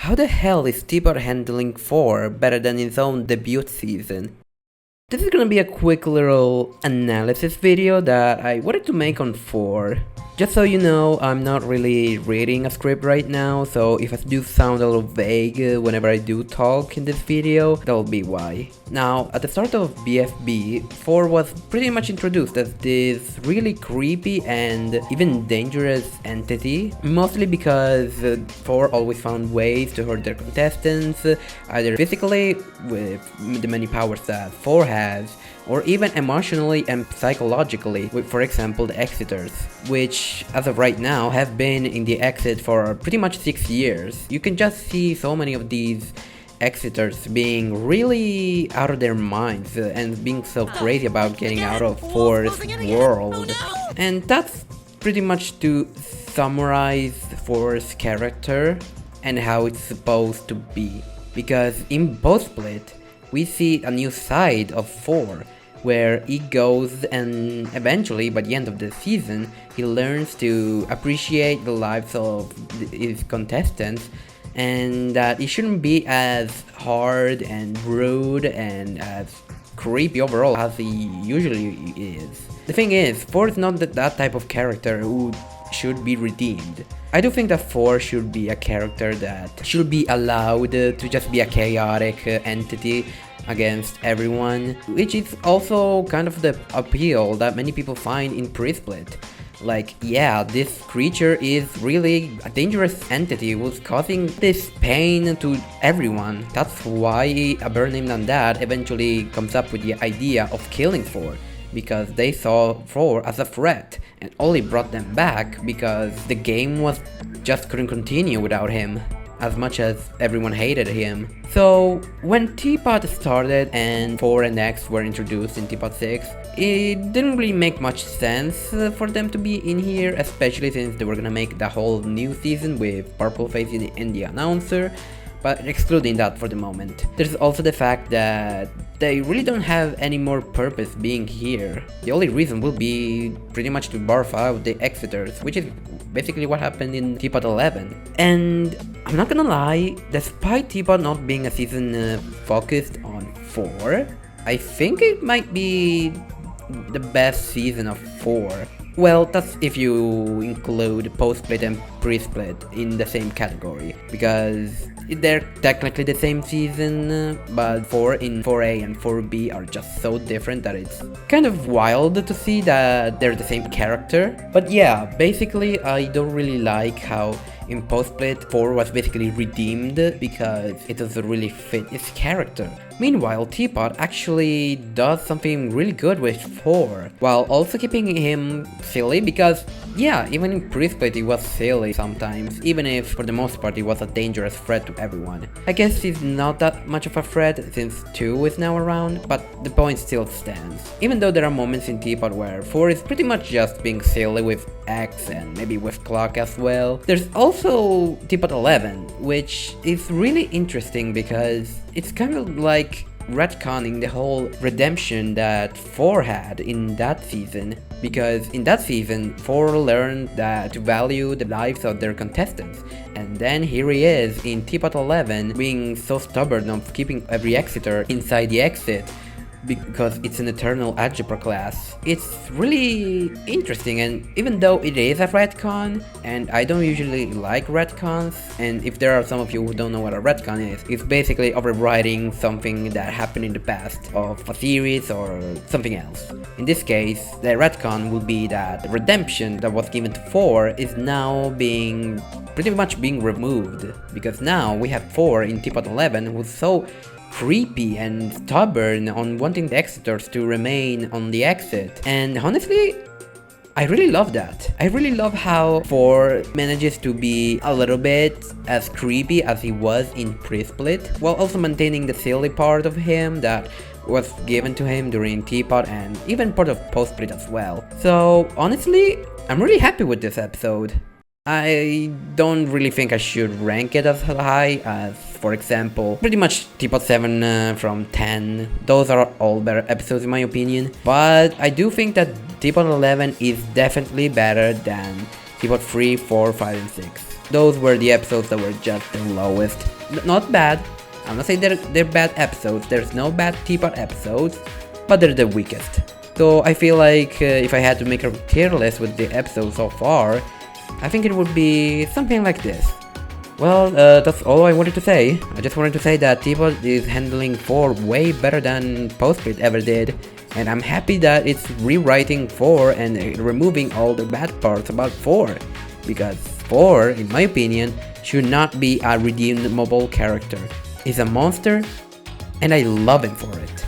How the hell is TPOT handling 4 better than his own debut season? This is gonna be a quick little analysis video that I wanted to make on 4. Just so you know, I'm not really reading a script right now, so if I do sound a little vague whenever I do talk in this video, that'll be why. Now, at the start of BFB, 4 was pretty much introduced as this really creepy and even dangerous entity, mostly because 4 always found ways to hurt their contestants, either physically, with the many powers that 4 has, or even emotionally and psychologically, with, for example, the Exiters, which as of right now have been in the exit for pretty much 6 years. You can just see so many of these Exiters being really out of their minds and being so crazy about getting out of 4's world. And that's pretty much to summarize 4's character and how it's supposed to be. Because in post-split, we see a new side of 4, where he goes and eventually, by the end of the season, he learns to appreciate the lives of his contestants, and that it shouldn't be as hard and rude and as creepy overall as he usually is. The thing is, 4 is not that type of character who should be redeemed. I do think that 4 should be a character that should be allowed to just be a chaotic entity against everyone, which is also kind of the appeal that many people find in pre-split. Like, yeah, this creature is really a dangerous entity who's causing this pain to everyone. That's why a bird named Nandad eventually comes up with the idea of killing 4, because they saw 4 as a threat and only brought them back because the game just couldn't continue without him, as much as everyone hated him. So when TPOT started and 4 and X were introduced in TPOT 6, it didn't really make much sense for them to be in here, especially since they were gonna make the whole new season with Purpleface in the announcer. But excluding that for the moment, there's also the fact that they really don't have any more purpose being here. The only reason will be pretty much to barf out the Exiters, which is basically what happened in TPOT 11. And I'm not gonna lie, despite TPOT not being a season focused on 4, I think it might be the best season of 4. Well, that's if you include post-split and pre-split in the same category, because they're technically the same season, but 4 in 4A and 4B are just so different that it's kind of wild to see that they're the same character. But yeah, basically I don't really like how in post-split 4 was basically redeemed because it doesn't really fit its character. Meanwhile, TPOT actually does something really good with 4, while also keeping him silly, because yeah, even in pre-split he was silly sometimes, even if for the most part he was a dangerous threat to everyone. I guess he's not that much of a threat since 2 is now around, but the point still stands. Even though there are moments in TPOT where 4 is pretty much just being silly with X and maybe with Clock as well. There's also TPOT 11, which is really interesting because it's kind of like retconning the whole redemption that 4 had in that season, because in that season 4 learned that to value the lives of their contestants, and then here he is in TPOT 11 being so stubborn of keeping every Exeter inside the exit because it's an eternal algebra class. It's really interesting, and even though it is a retcon, and I don't usually like retcons, and if there are some of you who don't know what a retcon is, it's basically overwriting something that happened in the past of a series or something else. In this case, the retcon will be that the redemption that was given to 4 is now pretty much being removed, because now we have 4 in TPOT 11 who's so creepy and stubborn on wanting the Exiters to remain on the exit. And honestly, I really love that. I really love how 4 manages to be a little bit as creepy as he was in pre-split, while also maintaining the silly part of him that was given to him during TPOT and even part of post-split as well. So honestly, I'm really happy with this episode. I don't really think I should rank it as high as, for example, pretty much TPOT 7 from 10. Those are all better episodes in my opinion. But I do think that TPOT 11 is definitely better than TPOT 3, 4, 5, and 6. those were the episodes that were just the lowest. Not bad. I'm not saying they're bad episodes. There's no bad TPOT episodes, but they're the weakest. So I feel like if I had to make a tier list with the episodes so far, I think it would be something like this. Well, that's all I wanted to say. I just wanted to say that TPOT is handling 4 way better than Postscript ever did, and I'm happy that it's rewriting 4 and removing all the bad parts about 4, because 4, in my opinion, should not be a redeemable character. He's a monster, and I love him for it.